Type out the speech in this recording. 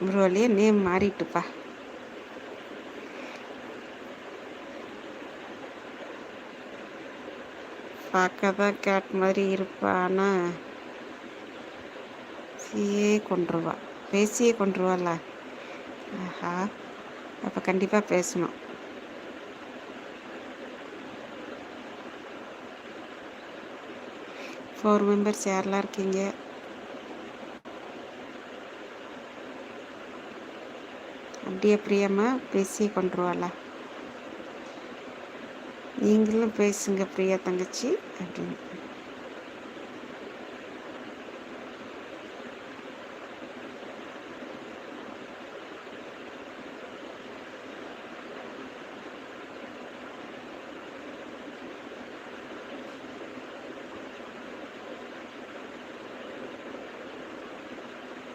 ஒரு வழியாக நேம் மாறிட்டுப்பா. பார்க்க தான் கேட் மாதிரி இருப்பா, ஆனால் சியே கொண்டுருவா, பேசியே கொண்டுருவாளா? ஆஹா, அப்போ கண்டிப்பாக பேசணும். ஃபோர் மெம்பர்ஸ் யாரெல்லாம் இருக்கீங்க? அப்படியே பிரியம்மா பேசியே கொண்டுருவாளா? நீங்களும் பேசுங்க பிரியா தங்கச்சி அப்படின்னு.